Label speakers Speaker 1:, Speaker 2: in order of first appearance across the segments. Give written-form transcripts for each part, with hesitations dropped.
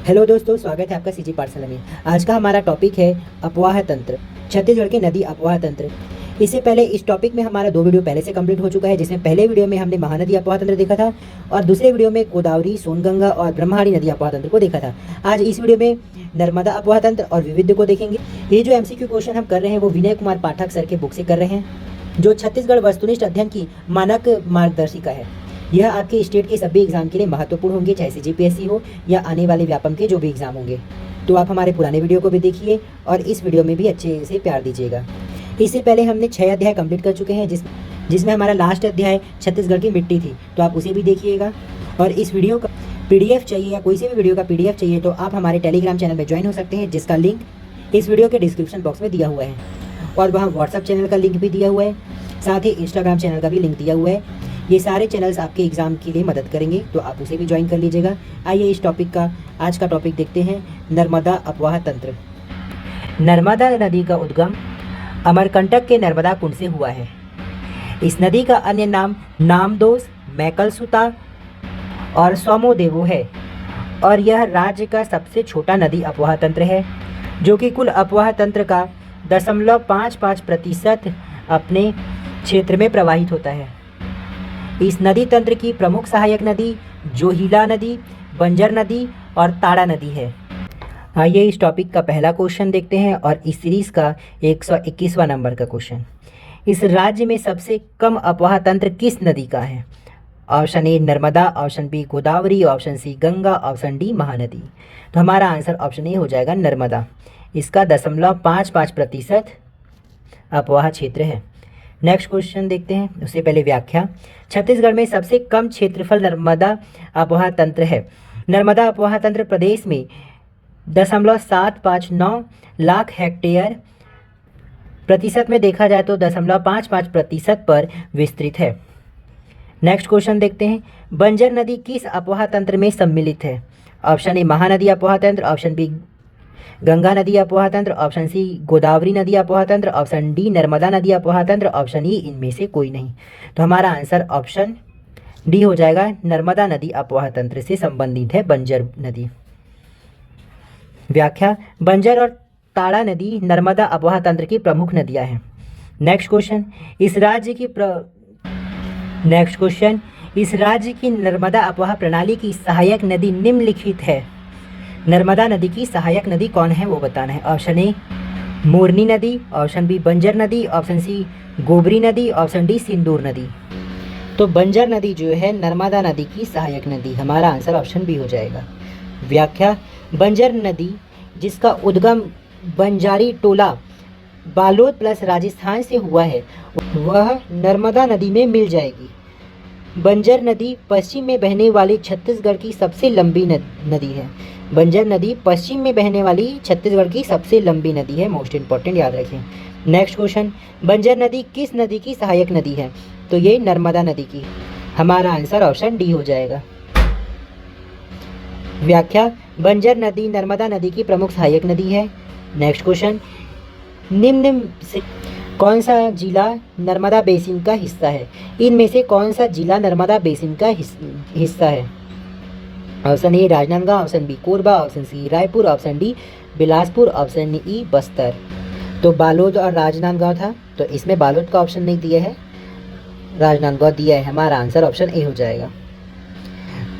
Speaker 1: Hello दोस्तों, स्वागत है आपका सीजी पाठशाला में। आज का हमारा टॉपिक है अफवाह तंत्र, छत्तीसगढ़ के नदी अफवाह तंत्र। इससे पहले इस टॉपिक में हमारा 2 वीडियो पहले से कंप्लीट हो चुका है, जिसमें पहले वीडियो में हमने महानदी अफवाह तंत्र देखा था और दूसरे वीडियो में गोदावरी, सोनगंगा और ब्रह्मणी नदी अफवाह तंत्र को देखा था। आज इस वीडियो में नर्मदा अफवाह तंत्र और विविध को देखेंगे। ये जो MCQ क्वेश्चन हम कर रहे हैं वो विनय कुमार पाठक सर के बुक से कर रहे हैं, जो छत्तीसगढ़ वस्तुनिष्ठ अध्ययन की मानक मार्गदर्शिका है। यह आपके स्टेट के सभी एग्जाम के लिए महत्वपूर्ण होंगे, चाहे CGPSC हो या आने वाले व्यापम के जो भी एग्जाम होंगे। तो आप हमारे पुराने वीडियो को भी देखिए और इस वीडियो में भी अच्छे से प्यार दीजिएगा। इससे पहले हमने 6 अध्याय कंप्लीट कर चुके हैं, जिसमें हमारा लास्ट अध्याय छत्तीसगढ़ की मिट्टी थी, तो आप उसे भी देखिएगा। और इस वीडियो का PDF चाहिए या कोई से भी वीडियो का PDF चाहिए तो आप हमारे टेलीग्राम चैनल में ज्वाइन हो सकते हैं, जिसका लिंक इस वीडियो के डिस्क्रिप्शन बॉक्स में दिया हुआ है। और वहाँ व्हाट्सअप चैनल का लिंक भी दिया हुआ है, साथ ही इंस्टाग्राम चैनल का भी लिंक दिया हुआ है। ये सारे चैनल्स आपके एग्जाम के लिए मदद करेंगे, तो आप उसे भी ज्वाइन कर लीजिएगा। आइए इस टॉपिक का आज का टॉपिक देखते हैं, नर्मदा अफवाह तंत्र। नर्मदा नदी का उद्गम अमरकंटक के नर्मदा कुंड से हुआ है। इस नदी का अन्य नाम नामदोस, मैकलसुता और सोमोदेवो है और यह राज्य का सबसे छोटा नदी अफवाह तंत्र है, जो कि कुल अफवाह तंत्र का 0.55% अपने क्षेत्र में प्रवाहित होता है। इस नदी तंत्र की प्रमुख सहायक नदी जोहिला नदी, बंजर नदी और ताड़ा नदी है। आइए इस टॉपिक का पहला क्वेश्चन देखते हैं और इस सीरीज का 121वां नंबर का क्वेश्चन। इस राज्य में सबसे कम अफवाह तंत्र किस नदी का है? Option A Narmada, option B Godavari, option C Ganga, option D Mahanadi. तो हमारा आंसर ऑप्शन ए हो जाएगा नर्मदा। इसका 0.55% अफवाह क्षेत्र है। नेक्स्ट क्वेश्चन देखते हैं, उससे पहले व्याख्या। छत्तीसगढ़ में सबसे कम क्षेत्रफल नर्मदा अफवाह तंत्र है। नर्मदा अफवाह तंत्र प्रदेश में 0.759 लाख हेक्टेयर, प्रतिशत में देखा जाए तो 0.55% पर विस्तृत है। नेक्स्ट क्वेश्चन देखते हैं, बंजर नदी किस अफवाह तंत्र में सम्मिलित है? ऑप्शन ए महानदी अफवाह तंत्र, ऑप्शन बी गंगा नदी अफवाह तंत्र, ऑप्शन सी गोदावरी नदी अफवाह तंत्र, ऑप्शन डी नर्मदा नदी अफवाह तंत्र, ऑप्शन ई इनमें से कोई नहीं। तो हमारा आंसर ऑप्शन डी हो जाएगा, नर्मदा नदी अफवाह तंत्र से संबंधित है बंजर नदी। व्याख्या। बंजर और ताड़ा नदी नर्मदा अफवाह तंत्र की प्रमुख नदियां हैं। नेक्स्ट क्वेश्चन, इस राज्य की नर्मदा अफवाह प्रणाली की सहायक नदी निम्नलिखित है। नर्मदा नदी की सहायक नदी कौन है वो बताना है। ऑप्शन ए मोरनी नदी, ऑप्शन बी बंजर नदी, ऑप्शन सी गोबरी नदी, ऑप्शन डी सिंदूर नदी। तो बंजर नदी जो है नर्मदा नदी की सहायक नदी, हमारा आंसर ऑप्शन बी हो जाएगा। व्याख्या। बंजर नदी जिसका उद्गम बंजारी टोला बालोद प्लस राजस्थान से हुआ है, वह नर्मदा नदी में मिल जाएगी। बंजर नदी पश्चिम में बहने वाली छत्तीसगढ़ की सबसे लंबी नदी है। बंजर नदी पश्चिम में बहने वाली छत्तीसगढ़ की सबसे लंबी नदी है, मोस्ट इंपॉर्टेंट याद रखें। नेक्स्ट क्वेश्चन, बंजर नदी किस नदी की सहायक नदी है? तो ये नर्मदा नदी की, हमारा आंसर ऑप्शन डी हो जाएगा। व्याख्या। बंजर नदी नर्मदा नदी की प्रमुख सहायक नदी है। नेक्स्ट क्वेश्चन, निम्न से कौन सा जिला नर्मदा बेसिन का हिस्सा है? इनमें से कौन सा जिला नर्मदा बेसिन का हिस्सा है? Option A Rajnandgaon, option B Korba, option C Raipur, option D Bilaspur, option E Bastar. तो बालोद और राजनांदगांव था, तो इसमें बालोद का ऑप्शन नहीं दिया है, राजनांदगांव दिया है। हमारा आंसर ऑप्शन ए हो जाएगा।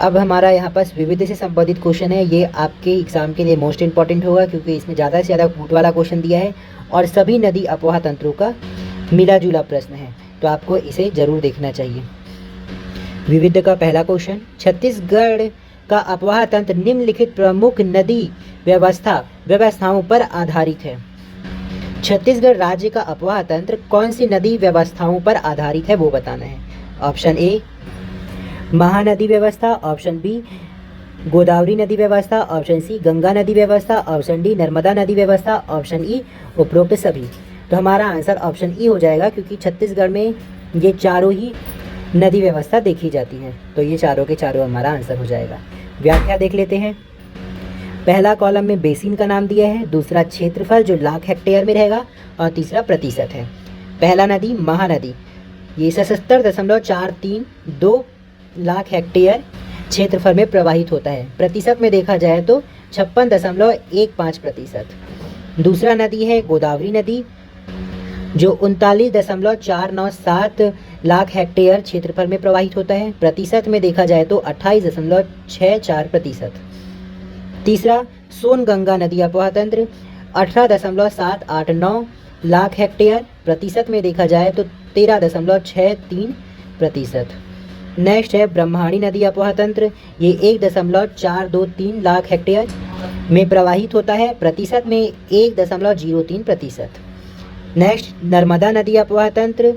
Speaker 1: अब हमारा यहाँ पास विविध से संबंधित क्वेश्चन है। ये आपके एग्जाम के लिए मोस्ट इंपॉर्टेंट होगा, क्योंकि इसमें ज़्यादा से ज़्यादा फूट वाला क्वेश्चन दिया है और सभी नदी अफवाह तंत्रों का मिला जुला प्रश्न है, तो आपको इसे जरूर देखना चाहिए। विविध का पहला क्वेश्चन, छत्तीसगढ़ का अफवाह तंत्र निम्नलिखित प्रमुख नदी व्यवस्थाओं पर आधारित है। छत्तीसगढ़ राज्य का अफवाह तंत्र कौन सी नदी व्यवस्थाओं पर आधारित है वो बताना है। ऑप्शन ए महानदी व्यवस्था, ऑप्शन बी गोदावरी नदी व्यवस्था, ऑप्शन सी गंगा नदी व्यवस्था, ऑप्शन डी नर्मदा नदी व्यवस्था, ऑप्शन ई उपरोक्त सभी। तो हमारा आंसर ऑप्शन ई हो जाएगा, क्योंकि छत्तीसगढ़ में ये चारों ही नदी व्यवस्था देखी जाती है, तो ये चारों के चारों हमारा आंसर हो जाएगा। व्याख्या देख लेते हैं। पहला कॉलम में बेसिन का नाम दिया है, दूसरा क्षेत्रफल जो लाख हेक्टेयर में रहेगा और तीसरा प्रतिशत है। पहला नदी महानदी, ये 77.432 लाख हेक्टेयर क्षेत्रफल में प्रवाहित होता है। प्रतिशत में देखा जाए तो 56.15%। दूसरा नदी है गोदावरी नदी, जो 39.497 लाख हेक्टेयर क्षेत्रफल में प्रवाहित होता है। प्रतिशत में देखा जाए तो 28.64%। तीसरा सोन गंगा नदी अफवाह तंत्र 18.789 लाख हेक्टेयर। प्रतिशत में देखा जाए तो 13.63%। नेक्स्ट है ब्रह्माणी नदी अफवाह तंत्र, ये 1.423 लाख हेक्टेयर में प्रवाहित होता है। प्रतिशत में 1.03%। नेक्स्ट नर्मदा नदी अफवाह तंत्र,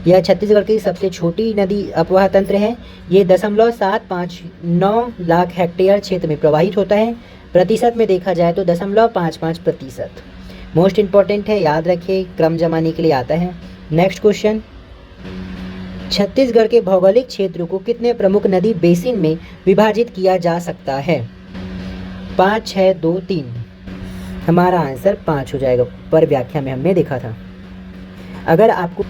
Speaker 1: यह छत्तीसगढ़ की सबसे छोटी नदी अफवाह तंत्र है। ये 0.759 लाख हेक्टेयर क्षेत्र में प्रवाहित होता है। प्रतिशत में देखा जाए तो 0.55%। मोस्ट इंपॉर्टेंट है, याद रखिए, क्रम जमाने के लिए आता है। नेक्स्ट क्वेश्चन, छत्तीसगढ़ के भौगोलिक क्षेत्र को कितने प्रमुख नदी बेसिन में विभाजित किया जा सकता है? 5, 6, 2, 3। हमारा आंसर 5 हो जाएगा, पर व्याख्या में हमने देखा था। अगर आपको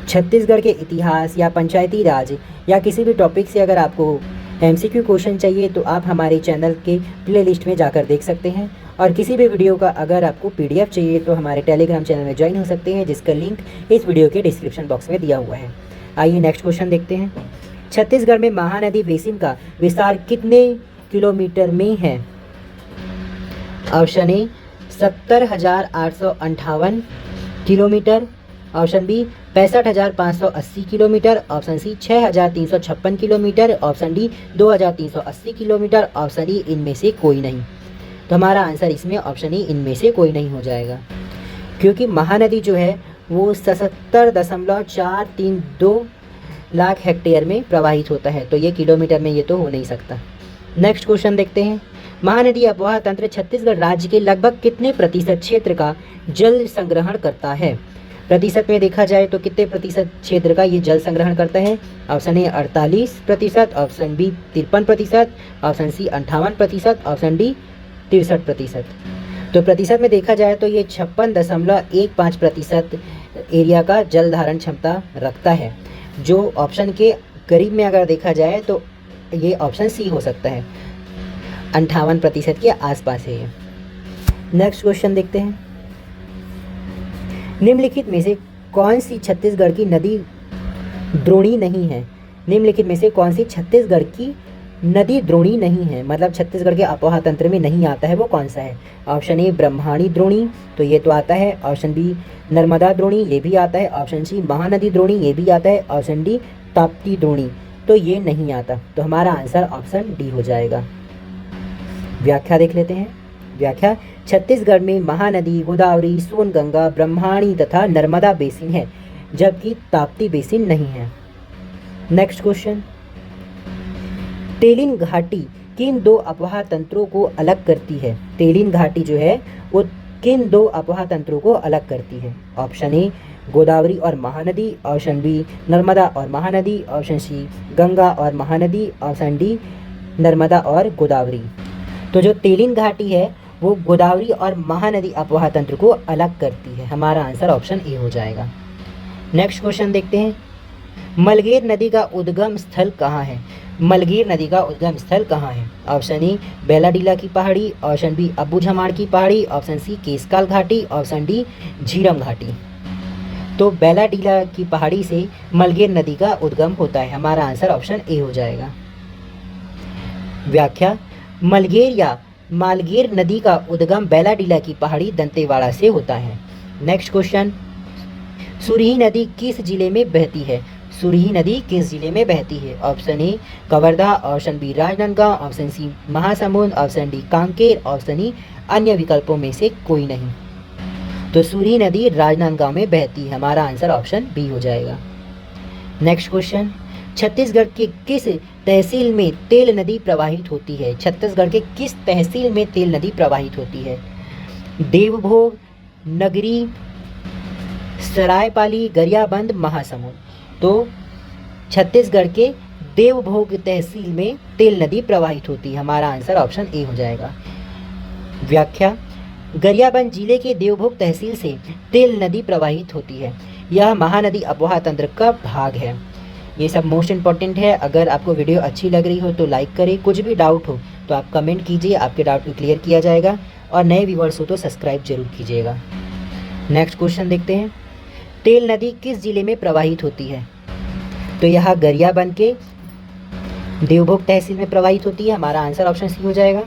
Speaker 1: छत्तीसगढ़ के इतिहास या पंचायती राज या किसी भी टॉपिक से अगर आपको MCQ क्वेश्चन चाहिए तो आप हमारे चैनल के प्लेलिस्ट में जाकर देख सकते हैं। और किसी भी वीडियो का अगर आपको PDF चाहिए तो हमारे टेलीग्राम चैनल में ज्वाइन हो सकते हैं, जिसका लिंक इस वीडियो के डिस्क्रिप्शन बॉक्स में दिया हुआ है। आइए नेक्स्ट क्वेश्चन देखते हैं। छत्तीसगढ़ में महानदी बेसिन का विस्तार कितने किलोमीटर में है? Option A 70,858 kilometre, option B 65,580 kilometre, option C 6,356 kilometre, option D 2,380 kilometre, option E इनमें से कोई नहीं। तो हमारा आंसर इसमें ऑप्शन ई इनमें से कोई नहीं हो जाएगा, क्योंकि महानदी जो है वो 77.432 लाख हेक्टेयर में प्रवाहित होता है, तो ये किलोमीटर में ये तो हो नहीं सकता। नेक्स्ट क्वेश्चन देखते हैं। महानदी अफवाह तंत्र छत्तीसगढ़ राज्य के लगभग कितने प्रतिशत क्षेत्र का जल संग्रहण करता है? प्रतिशत में देखा जाए तो कितने प्रतिशत क्षेत्र का ये जल संग्रहण करता है? Option A 48%, option B 53%, option C 58%, option D 63%। तो प्रतिशत में देखा जाए तो ये 56.15% एरिया का जल धारण क्षमता रखता है, जो ऑप्शन के करीब में अगर देखा जाए तो ये ऑप्शन सी हो सकता है, 58% के आसपास है ये। नेक्स्ट क्वेश्चन देखते हैं। निम्नलिखित में से कौन सी छत्तीसगढ़ की नदी द्रोणी नहीं है? निम्नलिखित में से कौन सी छत्तीसगढ़ की नदी द्रोणी नहीं है, मतलब छत्तीसगढ़ के अफवाह तंत्र में नहीं आता है, वो कौन सा है? ऑप्शन ए ब्रह्माणी द्रोणी, तो ये तो आता है। ऑप्शन बी नर्मदा द्रोणी, ये भी आता है। ऑप्शन सी महानदी द्रोणी, ये भी आता है। ऑप्शन डी ताप्ती द्रोणी, तो ये नहीं आता। तो हमारा आंसर ऑप्शन डी हो जाएगा। व्याख्या देख लेते हैं। व्याख्या, छत्तीसगढ़ में महानदी गोदावरी, सोनगंगा, ब्रह्माणी तथा नर्मदा बेसिन है, जबकि ताप्ती बेसिन नहीं है। नेक्स्ट क्वेश्चन, तेलिन घाटी किन दो अफवाह तंत्रों को अलग करती है? तेलिन घाटी जो है वो किन दो अफवाह तंत्रों को अलग करती है? ऑप्शन ए गोदावरी और महानदी, ऑप्शन बी नर्मदा और महानदी, ऑप्शन सी गंगा और महानदी, ऑप्शन डी नर्मदा और गोदावरी। तो जो तेलिन घाटी है वो गोदावरी और महानदी अफवाह तंत्र को अलग करती है। हमारा आंसर ऑप्शन ए हो जाएगा। नेक्स्ट क्वेश्चन देखते हैं। मलगेर नदी का उद्गम स्थल कहाँ है? मलगेर नदी का उद्गम स्थल कहाँ है? ऑप्शन ए बेलाडीला की पहाड़ी, ऑप्शन बी अब्बू झमाड़ की पहाड़ी, ऑप्शन सी केसकाल घाटी, ऑप्शन डी झीरम घाटी। तो बेलाडीला की पहाड़ी से मलगेर नदी का उद्गम होता है। हमारा आंसर ऑप्शन ए हो जाएगा। व्याख्या, मलगेर या मालगेर नदी का उद्गम बेलाडीला की पहाड़ी दंतेवाड़ा से होता है। नेक्स्ट क्वेश्चन, सुरही नदी किस जिले में बहती है? सुरही नदी किस जिले में बहती है? Option A Kawardha, option B Rajnandgaon, option C Mahasamund, option D Kanker, option E अन्य विकल्पों में से कोई नहीं। तो सुरही नदी राजनांदगांव में बहती है। हमारा आंसर ऑप्शन बी हो जाएगा। नेक्स्ट क्वेश्चन, छत्तीसगढ़ के किस तहसील में तेल नदी प्रवाहित होती है? छत्तीसगढ़ के किस तहसील में तेल नदी प्रवाहित होती है? देवभोग, नगरी, सरायपाली, गरियाबंद, महासमुंद। तो छत्तीसगढ़ के देवभोग तहसील में तेल नदी प्रवाहित होती है। हमारा आंसर ऑप्शन ए हो जाएगा। व्याख्या, गरियाबंद जिले के देवभोग तहसील से तेल नदी प्रवाहित होती है। यह महानदी अफवाह तंत्र का भाग है। ये सब मोस्ट इम्पॉर्टेंट है। अगर आपको वीडियो अच्छी लग रही हो तो लाइक करें, कुछ भी डाउट हो तो आप कमेंट कीजिए, आपके डाउट को क्लियर किया जाएगा, और नए व्यूवर्स हो तो सब्सक्राइब जरूर कीजिएगा। नेक्स्ट क्वेश्चन देखते हैं, तेल नदी किस जिले में प्रवाहित होती है? तो यह गरियाबंद के देवभोग तहसील में प्रवाहित होती है। हमारा आंसर ऑप्शन सी हो जाएगा।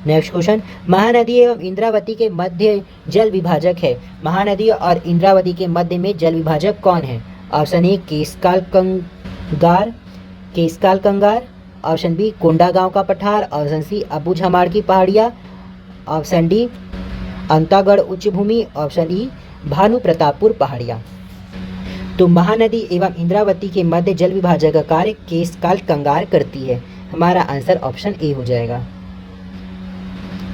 Speaker 1: नेक्स्ट क्वेश्चन, महानदी एवं इंद्रावती के मध्य जल विभाजक है। महानदी और इंद्रावती के मध्य में जल विभाजक कौन है? Option A Keshkal Kangar, option B Kondagaon का पठार, ऑप्शन सी अबू झमाड़ की पहाड़ियाँ, ऑप्शन डी अंतागढ़ उच्च भूमि, ऑप्शन ई भानु प्रतापपुर पहाड़ियाँ। तो महानदी एवं इंद्रावती के मध्य जल विभाजक का कार्य केशकाल कंगार करती है। हमारा आंसर ऑप्शन ए हो जाएगा।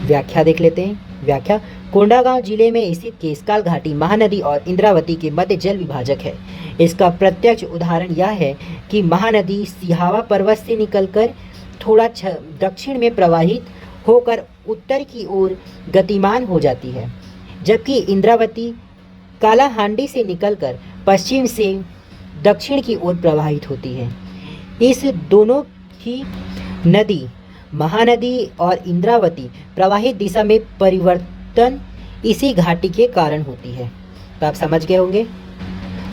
Speaker 1: व्याख्या देख लेते हैं। व्याख्या, कोंडागांव जिले में स्थित केशकाल घाटी महानदी और इंद्रावती के मध्य जल विभाजक है। इसका प्रत्यक्ष उदाहरण यह है कि महानदी सिहावा पर्वत से निकलकर थोड़ा दक्षिण में प्रवाहित होकर उत्तर की ओर गतिमान हो जाती है, जबकि इंद्रावती कालाहांडी से निकलकर पश्चिम से दक्षिण की ओर प्रवाहित होती है। इस दोनों ही नदी महानदी और इंद्रावती प्रवाहित दिशा में परिवर्तन इसी घाटी के कारण होती है। तो आप समझ गए होंगे।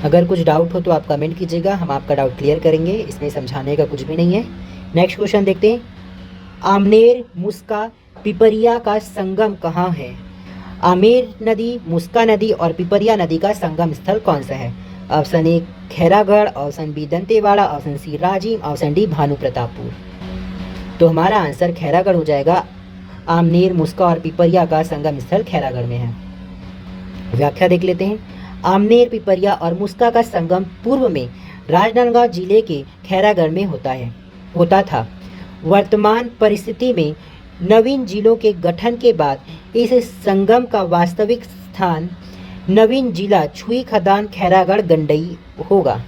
Speaker 1: अगर कुछ डाउट हो तो आप कमेंट कीजिएगा, हम आपका डाउट क्लियर करेंगे, इसमें समझाने का कुछ भी नहीं है। नेक्स्ट क्वेश्चन देखते हैं, आमनेर मुस्का पिपरिया का संगम कहाँ है? आमेर नदी, मुस्का नदी और पिपरिया नदी का संगम स्थल कौन सा है? Option A Khairagarh, option B Dantewada, option C Rajim, option D Bhanu Pratappur. तो हमारा आंसर खैरागढ़ हो जाएगा। आमनेर, मुस्का और पिपरिया का संगम स्थल खैरागढ़ में है। व्याख्या देख लेते हैं। आमनेर, पिपरिया और मुस्का का संगम पूर्व में राजनांदगांव जिले के खैरागढ़ में होता था। वर्तमान परिस्थिति में नवीन जिलों के गठन के बाद इस संगम का वास्तविक स्थान नवीन जिला छुई खदान खैरागढ़ गंडई होगा।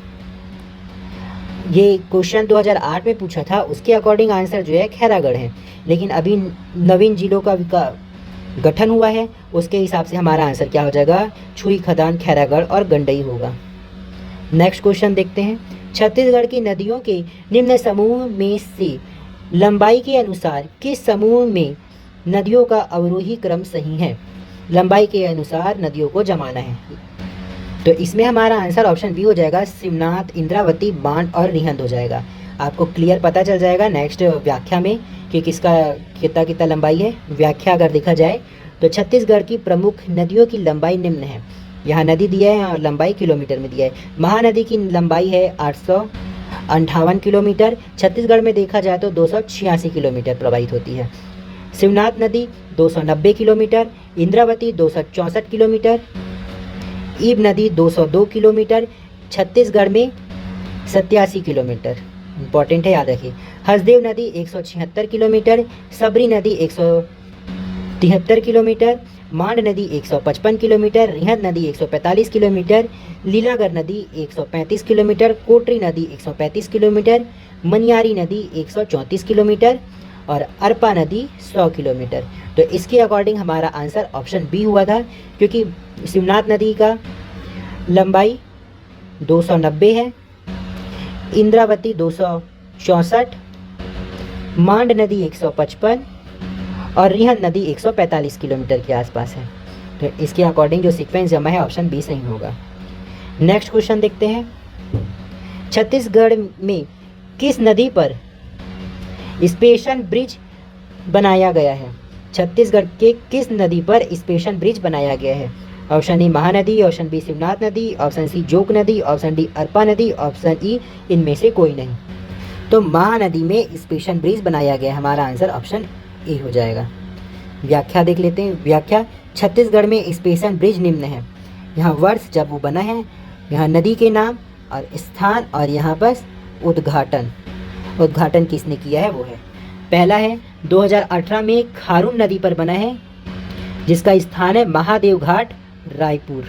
Speaker 1: ये क्वेश्चन 2008 में पूछा था, उसके अकॉर्डिंग आंसर जो है खैरागढ़ है, लेकिन अभी नवीन जिलों का गठन हुआ है, उसके हिसाब से हमारा आंसर क्या हो जाएगा? छुई खदान खैरागढ़ और गंडई होगा। नेक्स्ट क्वेश्चन देखते हैं, छत्तीसगढ़ की नदियों के निम्न समूह में से लंबाई के अनुसार किस समूह में नदियों का अवरोही क्रम सही है? लंबाई के अनुसार नदियों को जमाना है। तो इसमें हमारा आंसर ऑप्शन बी हो जाएगा, शिवनाथ, इंद्रावती, बांध और रिहंद हो जाएगा। आपको क्लियर पता चल जाएगा नेक्स्ट व्याख्या में कि किसका कितना लंबाई है। व्याख्या अगर देखा जाए तो छत्तीसगढ़ की प्रमुख नदियों की लंबाई निम्न है। यहाँ नदी दिया है और लंबाई किलोमीटर में दिया है। महानदी की लंबाई है 858 किलोमीटर। छत्तीसगढ़ में देखा जाए तो 286 किलोमीटर प्रवाहित होती है। शिवनाथ नदी 290 किलोमीटर, इंद्रावती 264 किलोमीटर, ईब नदी 202 किलोमीटर, छत्तीसगढ़ में 87 किलोमीटर। इंपॉर्टेंट है, याद रखिए। हसदेव नदी 176 किलोमीटर, सबरी नदी 173 किलोमीटर, मांड नदी 155 किलोमीटर, रिहंद नदी 145 किलोमीटर, लीलागढ़ नदी 135 किलोमीटर, कोटरी नदी 135 किलोमीटर, मनियारी नदी 134 किलोमीटर और अरपा नदी 100 किलोमीटर। तो इसके अकॉर्डिंग हमारा आंसर ऑप्शन बी हुआ था, क्योंकि शिवनाथ नदी का लंबाई 290 है, इंद्रावती 264, मांड नदी 155 और रिहंद नदी 145 किलोमीटर के आसपास है। तो इसके अकॉर्डिंग जो सीक्वेंस जमा है ऑप्शन बी सही होगा। नेक्स्ट क्वेश्चन देखते हैं, छत्तीसगढ़ में किस नदी पर स्पेशल ब्रिज बनाया गया है? छत्तीसगढ़ के किस नदी पर स्पेशल ब्रिज बनाया गया है? Option A Mahanadi, option B Shivnath नदी, ऑप्शन सी जोक नदी, ऑप्शन डी अरपा नदी, ऑप्शन ई इनमें से कोई नहीं। तो महानदी में स्पेशल ब्रिज बनाया गया, हमारा आंसर ऑप्शन ए हो जाएगा। व्याख्या देख लेते हैं। व्याख्या, छत्तीसगढ़ में स्पेशल ब्रिज निम्न है। यहाँ वर्ष जब वो बना है, यहाँ नदी के नाम और स्थान और यहाँ पर उद्घाटन किसने किया है वो है। पहला है 2018 में खारून नदी पर बना है, जिसका स्थान है महादेव घाट रायपुर,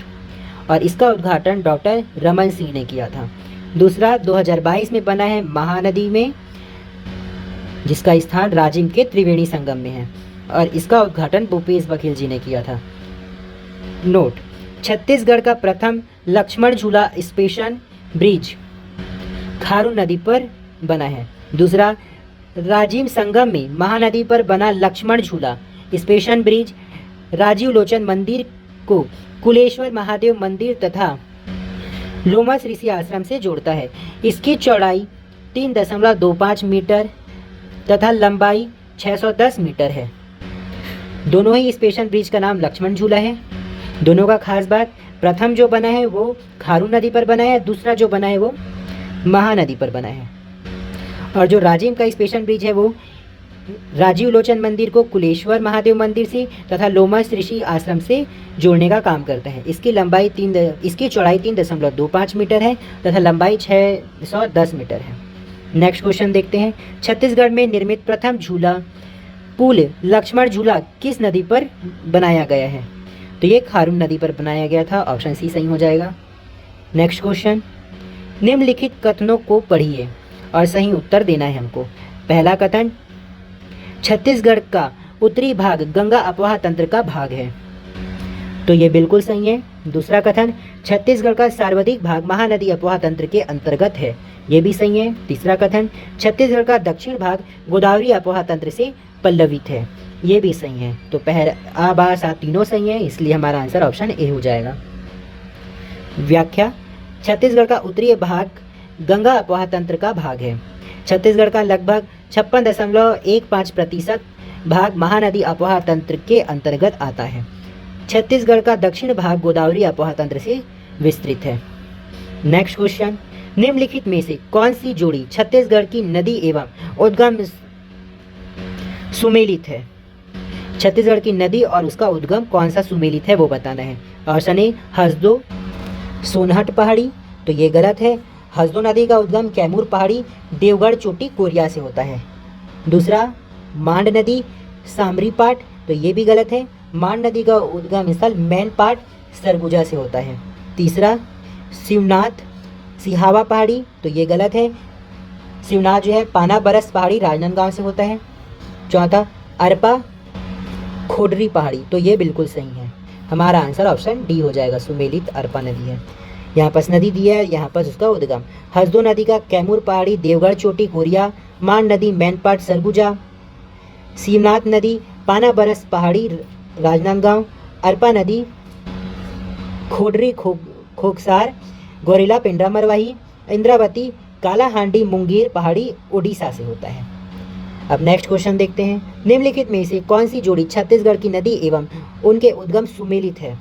Speaker 1: और इसका उद्घाटन डॉक्टर रमन सिंह ने किया था। दूसरा 2022 में बना है महानदी में, जिसका स्थान राजिम के त्रिवेणी संगम में है, और इसका उद्घाटन भूपेश बघेल जी ने किया था। नोट, छत्तीसगढ़ का प्रथम लक्ष्मण झूला स्पेशल ब्रिज खारून नदी पर बना है। दूसरा, राजीव संगम में महानदी पर बना लक्ष्मण झूला स्पेशल ब्रिज राजीव लोचन मंदिर को कुलेश्वर महादेव मंदिर तथा लोमस ऋषि आश्रम से जोड़ता है। इसकी चौड़ाई 3.25 मीटर तथा लंबाई 610 मीटर है। दोनों ही स्पेशल ब्रिज का नाम लक्ष्मण झूला है। दोनों का खास बात, प्रथम जो बना है वो खारून नदी पर बना है, दूसरा जो बना है वो महानदी पर बना है। और जो राजीव का स्पेशल ब्रिज है वो राजीव लोचन मंदिर को कुलेश्वर महादेव मंदिर से तथा लोमस ऋषि आश्रम से जोड़ने का काम करता है। इसकी चौड़ाई 3.25 मीटर है तथा लंबाई 610 मीटर है। नेक्स्ट क्वेश्चन देखते हैं। छत्तीसगढ़ में निर्मित प्रथम झूला पुल लक्ष्मण झूला किस नदी पर बनाया गया है? तो ये खारून नदी पर बनाया गया था। ऑप्शन सी सही हो जाएगा। नेक्स्ट क्वेश्चन, निम्नलिखित कथनों को पढ़िए और सही उत्तर देना है हमको। पहला कथन, छत्तीसगढ़ का उत्तरी भाग गंगा अपवाह तंत्र का भाग है, तो ये बिल्कुल सही है। दूसरा कथन, छत्तीसगढ़ का सर्वाधिक भाग महानदी अपवाह तंत्र के अंतर्गत है, ये भी सही है। तीसरा कथन, छत्तीसगढ़ का दक्षिण भाग गोदावरी अपवाह तंत्र से पल्लवित है, ये भी सही है। तो पहला बा सात तीनों सही है, इसलिए हमारा आंसर ऑप्शन ए हो जाएगा। व्याख्या, छत्तीसगढ़ का उत्तरी भाग गंगा अपवाह तंत्र का भाग है। छत्तीसगढ़ का लगभग 56.15% भाग महानदी अपवाह तंत्र के अंतर्गत आता है। छत्तीसगढ़ का दक्षिण भाग गोदावरी अपवाह तंत्र से विस्तृत है। नेक्स्ट क्वेश्चन, निम्नलिखित में से कौन सी जोड़ी छत्तीसगढ़ की नदी एवं उद्गम सुमेलित है? छत्तीसगढ़ की नदी और उसका उद्गम कौन सा सुमेलित है वो बताना है। ऑप्शन ए, हसदो सोनहट पहाड़ी, तो ये गलत है। हसदो नदी का उद्गम कैमूर पहाड़ी देवगढ़ चोटी कोरिया से होता है। दूसरा, मांड नदी सामरीपाट, तो ये भी गलत है। मांड नदी का उद्गम स्थल मैनपाट सरगुजा से होता है। तीसरा, शिवनाथ सिहावा पहाड़ी, तो ये गलत है। शिवनाथ जो है पाना बरस पहाड़ी राजनांदगांव से होता है। चौथा, अरपा खोडरी पहाड़ी, तो ये बिल्कुल सही है। हमारा आंसर ऑप्शन डी हो जाएगा, सुमेलित अरपा नदी है। यहाँ पर नदी दिया है, यहाँ पर उसका उद्गम। हसदो नदी का कैमूर पहाड़ी देवगढ़ चोटी कोरिया, मान नदी मैनपाट सरगुजा, शिवनाथ नदी पाना बरस पहाड़ी राजनांदगांव, अरपा नदी खोडरी खोकसार गोरेला पिंडरा मरवाही, इंद्रावती कालाहांडी मुंगेर पहाड़ी उड़ीसा से होता है। अब नेक्स्ट क्वेश्चन देखते हैं। निम्नलिखित में से कौन सी जोड़ी छत्तीसगढ़ की नदी एवं उनके उद्गम सुमेलित है?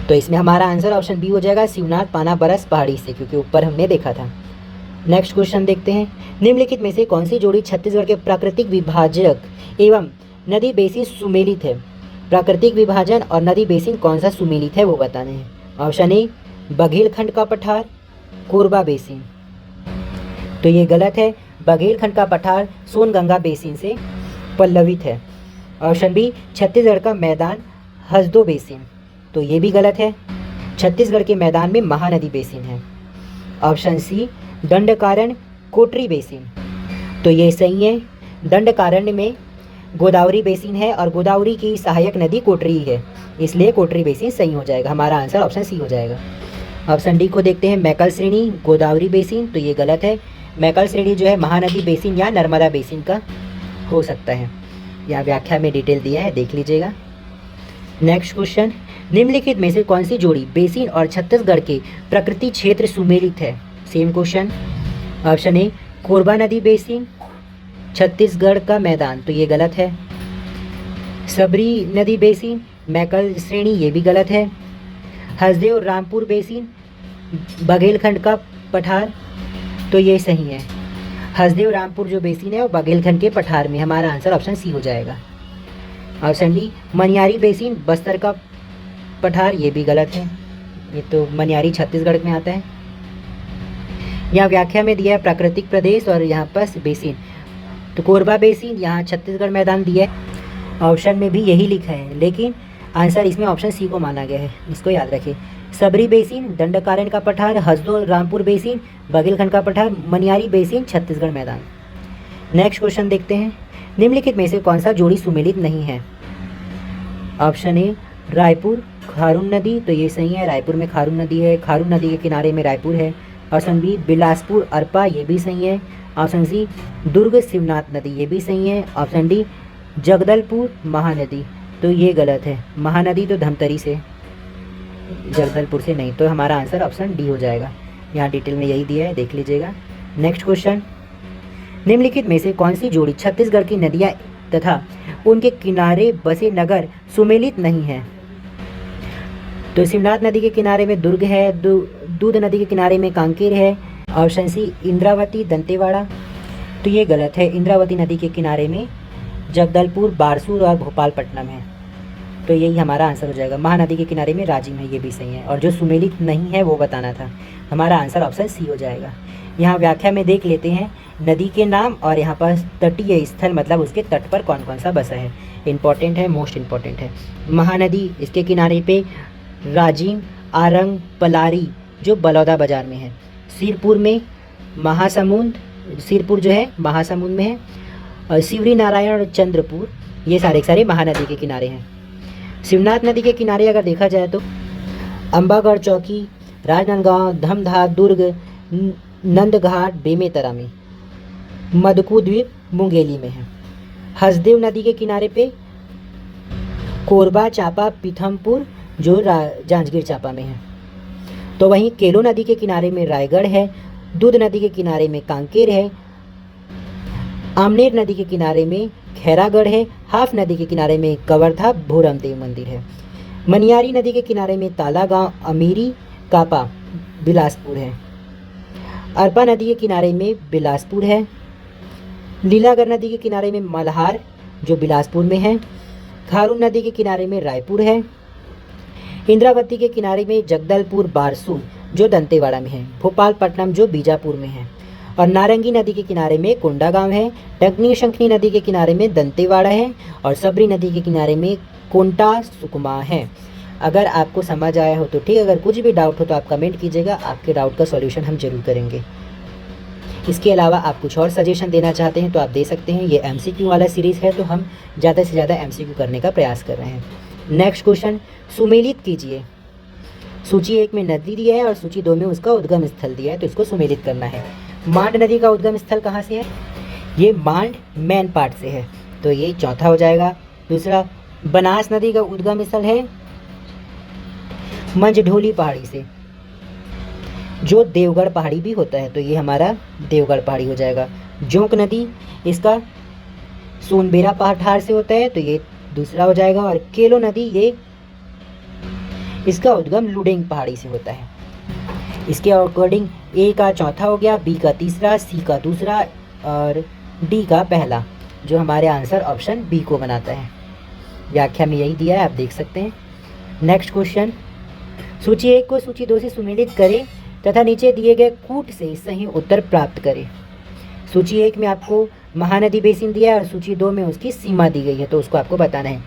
Speaker 1: तो इसमें हमारा आंसर ऑप्शन बी हो जाएगा, शिवनाथ पाना बरस पहाड़ी से, क्योंकि ऊपर हमने देखा था। नेक्स्ट क्वेश्चन देखते हैं। निम्नलिखित में से कौन सी जोड़ी छत्तीसगढ़ के प्राकृतिक विभाजक एवं नदी बेसिन सुमेलित है? प्राकृतिक विभाजन और नदी बेसिन कौन सा सुमेलित है वो बताने हैं। ऑप्शन ए, बघेलखंड का पठार कोरबा बेसिन, तो ये गलत है। बघेलखंड का पठार सोनगंगा बेसिन से पल्लवित है। ऑप्शन बी, छत्तीसगढ़ का मैदान हसदो बेसिन, तो ये भी गलत है। छत्तीसगढ़ के मैदान में महानदी बेसिन है। ऑप्शन सी, दंडकारण्य कोटरी बेसिन, तो ये सही है। दंडकारण्य में गोदावरी बेसिन है और गोदावरी की सहायक नदी कोटरी है, इसलिए कोटरी बेसिन सही हो जाएगा। हमारा आंसर ऑप्शन सी हो जाएगा। ऑप्शन डी को देखते हैं। मैकल श्रेणी गोदावरी बेसिन, तो ये गलत है। मैकल श्रेणी जो है महानदी बेसिन या नर्मदा बेसिन का हो सकता है। यहाँ व्याख्या में डिटेल दिया है, देख लीजिएगा। नेक्स्ट क्वेश्चन, निम्नलिखित में से कौन सी जोड़ी बेसिन और छत्तीसगढ़ के प्रकृति क्षेत्र सुमेलित है? Same question. Option A, Korba नदी बेसिन छत्तीसगढ़ का मैदान, तो ये गलत है। सबरी नदी बेसिन मैकल श्रेणी, ये भी गलत है। हसदेव रामपुर बेसिन बघेलखंड का पठार, तो ये सही है। हसदेव रामपुर जो बेसिन है वो बघेलखंड के पठार में। हमारा आंसर ऑप्शन सी हो जाएगा। Option D, Maniyari basin Bastar का पठार, ये भी गलत है। ये तो मनियारी छत्तीसगढ़ में आता है। यहाँ व्याख्या में दिया है प्राकृतिक प्रदेश और यहाँ पर बेसिन, तो कोरबा बेसिन यहाँ छत्तीसगढ़ मैदान दिया है। ऑप्शन में भी यही लिखा है, लेकिन आंसर इसमें ऑप्शन सी को माना गया है, इसको याद रखिए। सबरी बेसिन दंडकारण्य का पठार, हसदो रामपुर बेसिन बघेलखंड का पठार, मनियारी बेसिन छत्तीसगढ़ मैदान। नेक्स्ट क्वेश्चन देखते हैं। निम्नलिखित में से कौन सा जोड़ी सुमेलित नहीं है? ऑप्शन ए, रायपुर खारून नदी, तो ये सही है। रायपुर में खारून नदी है, खारून नदी के किनारे में रायपुर है। ऑप्शन बी बिलासपुर अरपा, ये भी सही है। ऑप्शन सी दुर्ग शिवनाथ नदी, ये भी सही है। ऑप्शन डी जगदलपुर महानदी, तो ये गलत है। महानदी तो धमतरी से, जगदलपुर से नहीं, तो हमारा आंसर ऑप्शन डी हो जाएगा। यहाँ डिटेल में यही दिया है, देख लीजिएगा। नेक्स्ट क्वेश्चन, निम्नलिखित में से कौन सी जोड़ी छत्तीसगढ़ की नदियाँ तथा उनके किनारे बसे नगर सुमेलित नहीं है? तो शिवनाथ नदी के किनारे में दुर्ग है, दूध नदी के किनारे में कांकेर है। ऑप्शन सी इंद्रावती दंतेवाड़ा, तो ये गलत है। इंद्रावती नदी के किनारे में जगदलपुर, बारसूर और भोपालपट्टनम है, तो यही हमारा आंसर हो जाएगा। महानदी के किनारे में राजिम है, ये भी सही है। और जो सुमेलित नहीं है वो बताना था, हमारा आंसर ऑप्शन सी हो जाएगा। यहाँ व्याख्या में देख लेते हैं नदी के नाम और यहाँ पर तटीय स्थल, मतलब उसके तट पर कौन कौन सा बसा है। इम्पॉर्टेंट है, मोस्ट इम्पॉर्टेंट है। महानदी, इसके किनारे पे राजिम, आरंग, पलारी जो बलौदा बाजार में है। सिरपुर में महासमुंद, सिरपुर जो है महासमुंद में है। और शिवरी नारायण और चंद्रपुर, ये सारे के सारे महानदी के किनारे हैं। शिवनाथ नदी के किनारे अगर देखा जाए तो अंबागढ़ चौकी, राजनांदगांव, धमधा, दुर्ग, नंदघाट, बेमेतरा में। मदकू द्वीप मुंगेली में है। हसदेव नदी के किनारे पे कोरबा, चांपा, पीथमपुर जो जांजगीर चांपा में है। तो वहीं केलो नदी के किनारे में रायगढ़ है। दूध नदी के किनारे में कांकेर है। आमनेर नदी के किनारे में खैरागढ़ है। हाफ नदी के किनारे में कवर्धा भोरम देव मंदिर है। मनियारी नदी के किनारे में तालागांव, अमीरी, कापा, बिलासपुर है। अरपा नदी के किनारे में बिलासपुर है। लीलागढ़ नदी के किनारे में मल्हार जो बिलासपुर में है। खारून नदी के किनारे में रायपुर है। इंद्रावती के किनारे में जगदलपुर, बारसूर जो दंतेवाड़ा में है। भोपालपट्टनम जो बीजापुर में है। और नारंगी नदी के किनारे में कोंडागांव है। टंकनी शंखनी नदी के किनारे में दंतेवाड़ा है। और सबरी नदी के किनारे में कोंटा सुकमा है। अगर आपको समझ आया हो तो ठीक, अगर कुछ भी डाउट हो तो आप कमेंट कीजिएगा, आपके डाउट का सॉल्यूशन हम जरूर करेंगे। इसके अलावा आप कुछ और सजेशन देना चाहते हैं तो आप दे सकते हैं। ये MCQ वाला सीरीज़ है तो हम ज़्यादा से ज़्यादा MCQ करने का प्रयास कर रहे हैं। नेक्स्ट क्वेश्चन, सुमेलित कीजिए। सूची 1 में नदी दिया है और सूची 2 में उसका उद्गम स्थल दिया है, तो इसको सुमेलित करना है। मांड नदी का उद्गम स्थल कहाँ से है? ये मांड मैन पार्ट से है, तो ये चौथा हो जाएगा। दूसरा, बनास नदी का उद्गम स्थल है मंझढोली पहाड़ी से, जो देवगढ़ पहाड़ी भी होता है, तो ये हमारा देवगढ़ पहाड़ी हो जाएगा। जोंक नदी इसका सोनबेरा पठार से होता है, तो ये दूसरा हो जाएगा। और केलो नदी ये इसका उद्गम लुडेंग पहाड़ी से होता है। इसके अकॉर्डिंग ए का चौथा हो गया, बी का तीसरा, सी का दूसरा और डी का पहला, जो हमारे आंसर ऑप्शन बी को बनाता है। व्याख्या में यही दिया है, आप देख सकते हैं। नेक्स्ट क्वेश्चन, सूची 1 को सूची 2 से सुमेलित करें तथा नीचे दिए गए कूट से सही उत्तर प्राप्त करें। सूची 1 में आपको महानदी बेसिन दिया है और सूची 2 में उसकी सीमा दी गई है, तो उसको आपको बताना है।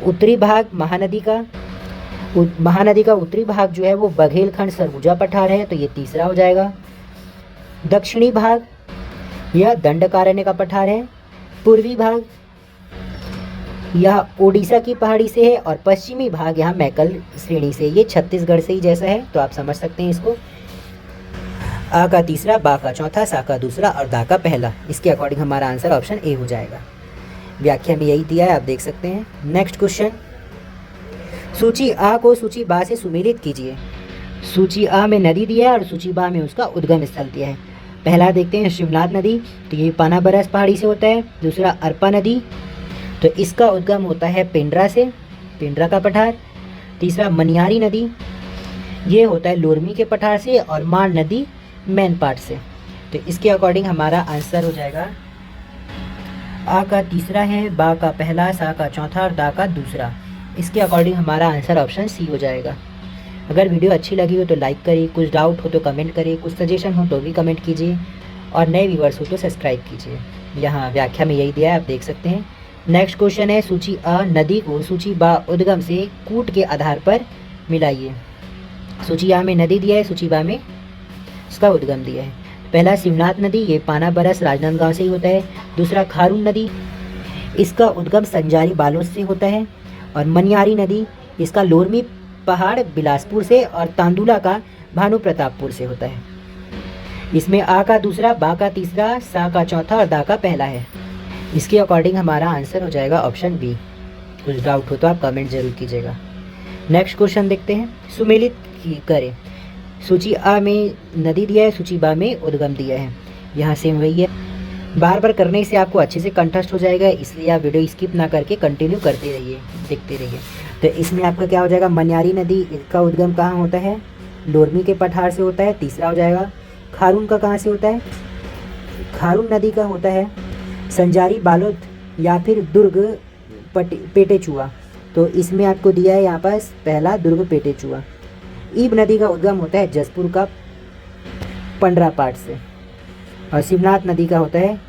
Speaker 1: उत्तरी भाग महानदी का उत्तरी भाग जो है वो बघेलखंड सरगुजा पठार है, तो ये तीसरा हो जाएगा। दक्षिणी भाग यह दंडकारण्य का पठार है। पूर्वी भाग यह ओडिशा की पहाड़ी से है और पश्चिमी भाग यहाँ मैकल श्रेणी से, ये छत्तीसगढ़ से ही जैसा है, तो आप समझ सकते हैं इसको। आ का तीसरा, बा का चौथा, सा का दूसरा और दा का पहला, इसके अकॉर्डिंग हमारा आंसर ऑप्शन ए हो जाएगा। व्याख्या में यही दिया है, आप देख सकते हैं। नेक्स्ट क्वेश्चन, सूची आ को सूची बा से सुमेलित कीजिए। सूची आ में नदी दिया है और सूची बा में उसका उद्गम स्थल दिया है। पहला देखते हैं शिवनाथ नदी, तो ये पानाबरस पहाड़ी से होता है। दूसरा अरपा नदी, तो इसका उद्गम होता है पेंड्रा से, पेंड्रा का पठार। तीसरा मनियारी नदी, ये होता है लोरमी के पठार से। और मांड नदी मैन पार्ट से, तो इसके अकॉर्डिंग हमारा आंसर हो जाएगा आ का तीसरा है, बा का पहला, सा का चौथा और दा का दूसरा। इसके अकॉर्डिंग हमारा आंसर ऑप्शन सी हो जाएगा। अगर वीडियो अच्छी लगी हो तो लाइक करिए, कुछ डाउट हो तो कमेंट करिए, कुछ सजेशन हो तो भी कमेंट कीजिए और नए व्यूवर्स हो तो सब्सक्राइब कीजिए। यहाँ व्याख्या में यही दिया है, आप देख सकते हैं। नेक्स्ट क्वेश्चन है, सूची अ नदी को सूची बा उद्गम से कूट के आधार पर मिलाइए। सूची आ में नदी दिया है, सूची बा में इसका उद्गम दिया है। पहला शिवनाथ नदी, ये पानाबरस राजनांदगांव से ही होता है। दूसरा खारून नदी, इसका उद्गम संजारी बालोद से होता है। और मनियारी नदी, इसका लोरमी पहाड़ बिलासपुर से और तांदुला का भानु प्रतापपुर से होता है। इसमें आ का दूसरा, बा का तीसरा, सा का चौथा और दा का पहला है। इसके अकॉर्डिंग हमारा आंसर हो जाएगा ऑप्शन बी। कुछ डाउट हो तो आप कमेंट जरूर कीजिएगा। नेक्स्ट क्वेश्चन देखते हैं। सुमेलित करें। सूची आ में नदी दिया है, सूची बा में उद्गम दिया है। यहाँ सेम वही है। बार बार करने से आपको अच्छे से कंठस्थ हो जाएगा, इसलिए आप वीडियो स्किप ना करके कंटिन्यू करते रहिए, देखते रहिए। तो इसमें आपका क्या हो जाएगा, मन्यारी नदी, इसका उद्गम कहाँ होता है, लोरमी के पठार से होता है। तीसरा हो जाएगा खारून का कहाँ से होता है, खारून नदी का होता है संजारी बालोद या फिर दुर्ग पेटेचुआ। तो इसमें आपको दिया है यहाँ पास पहला दुर्ग पेटेचुआ। ईब नदी का उद्गम होता है जसपुर का पंडरापाट से। और शिवनाथ नदी का होता है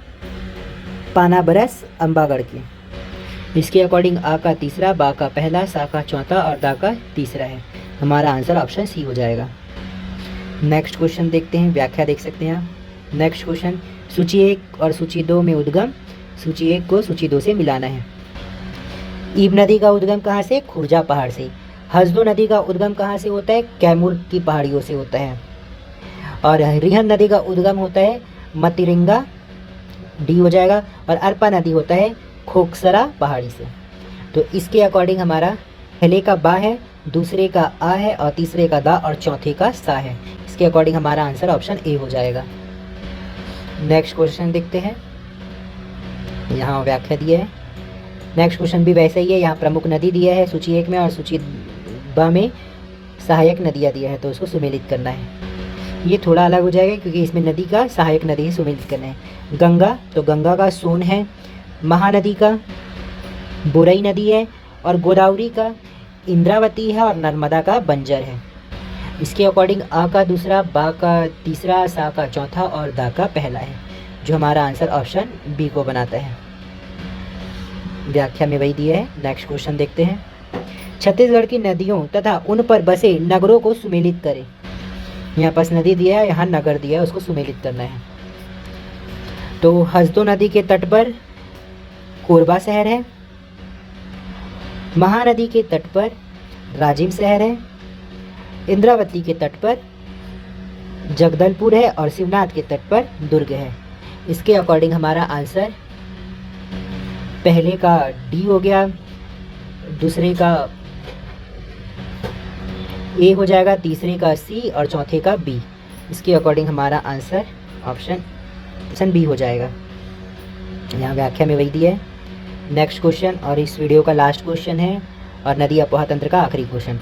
Speaker 1: पानाबरस अम्बागढ़ के। इसके अकॉर्डिंग आ का तीसरा, बा का पहला, सा का चौथा और दा का तीसरा है। हमारा आंसर ऑप्शन सी हो जाएगा। नेक्स्ट क्वेश्चन देखते हैं, व्याख्या देख सकते हैं आप। नेक्स्ट क्वेश्चन, सूची 1 और सूची 2 में उद्गम, सूची 1 को सूची 2 से मिलाना है। ईब नदी का उद्गम कहाँ से, खुर्जा पहाड़ से। हसदो नदी का उद्गम कहाँ से होता है, कैमूर की पहाड़ियों से होता है। और रिहन नदी का उद्गम होता है मतिरिंगा, डी हो जाएगा। और अरपा नदी होता है खोकसरा पहाड़ी से। तो इसके अकॉर्डिंग हमारा पहले का बा है, दूसरे का आ है और तीसरे का दा और चौथे का सा है। इसके अकॉर्डिंग हमारा आंसर ऑप्शन ए हो जाएगा। नेक्स्ट क्वेश्चन देखते हैं, यहाँ व्याख्या दिया है। नेक्स्ट क्वेश्चन भी वैसे ही है, यहाँ प्रमुख नदी दिया है सूची 1 में और सूची बा में सहायक नदियाँ दिया है, तो उसको सुमेलित करना है। ये थोड़ा अलग हो जाएगा क्योंकि इसमें नदी का सहायक नदी है, सुमेलित करना है। गंगा, तो गंगा का सोन है। महानदी का बुरई नदी है। और गोदावरी का इंद्रावती है। और नर्मदा का बंजर है। इसके अकॉर्डिंग आ का दूसरा, बा का तीसरा, सा का चौथा और दा का पहला है, जो हमारा आंसर ऑप्शन बी को बनाता है। व्याख्या में वही दिया है। नेक्स्ट क्वेश्चन देखते हैं। छत्तीसगढ़ की नदियों तथा उन पर बसे नगरों को सुमेलित करें। यहाँ पास नदी दिया है, यहाँ नगर दिया है, उसको सुमेलित करना है। तो हसदो नदी के तट पर कोरबा शहर है। महानदी के तट पर राजिम शहर है। इंद्रावती के तट पर जगदलपुर है। और शिवनाथ के तट पर दुर्ग है। इसके अकॉर्डिंग हमारा आंसर पहले का डी हो गया, दूसरे का ए हो जाएगा, तीसरे का सी और चौथे का बी। इसके अकॉर्डिंग हमारा आंसर ऑप्शन बी हो जाएगा। यहाँ व्याख्या में वही दिया है। नेक्स्ट क्वेश्चन और इस वीडियो का लास्ट क्वेश्चन है और नदी अपोहा तंत्र का आखिरी क्वेश्चन।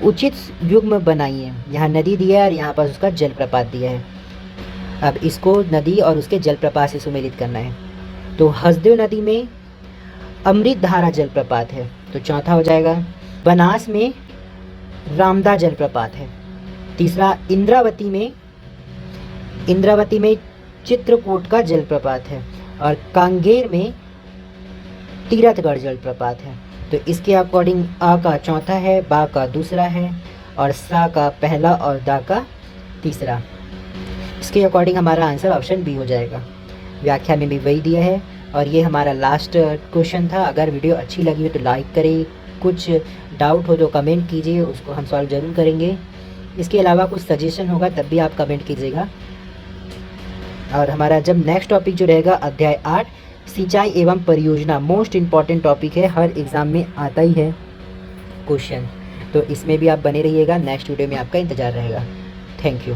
Speaker 1: उचित युग्म बनाइए। यहाँ नदी दिया है और यहाँ पर उसका जलप्रपात दिया है। अब इसको नदी और उसके जलप्रपात से सुमेलित करना है। तो हसदेव नदी में अमृत धारा जलप्रपात है, तो चौथा हो जाएगा। बनास में रामदा जलप्रपात है। तीसरा इंद्रावती में चित्रकूट का जलप्रपात है। और कांगेर में तीरथगढ़ जलप्रपात है। तो इसके अकॉर्डिंग आ का चौथा है, बा का दूसरा है और सा का पहला और दा का तीसरा। इसके अकॉर्डिंग हमारा आंसर ऑप्शन बी हो जाएगा। व्याख्या में भी वही दिया है। और ये हमारा लास्ट क्वेश्चन था। अगर वीडियो अच्छी लगी हो तो लाइक करें, कुछ डाउट हो तो कमेंट कीजिए, उसको हम सॉल्व ज़रूर करेंगे। इसके अलावा कुछ सजेशन होगा तब भी आप कमेंट कीजिएगा। और हमारा जब नेक्स्ट टॉपिक जो रहेगा अध्याय 8 सिंचाई एवं परियोजना, मोस्ट इम्पॉर्टेंट टॉपिक है, हर एग्ज़ाम में आता ही है क्वेश्चन। तो इसमें भी आप बने रहिएगा। नेक्स्ट वीडियो में आपका इंतज़ार रहेगा। Thank you.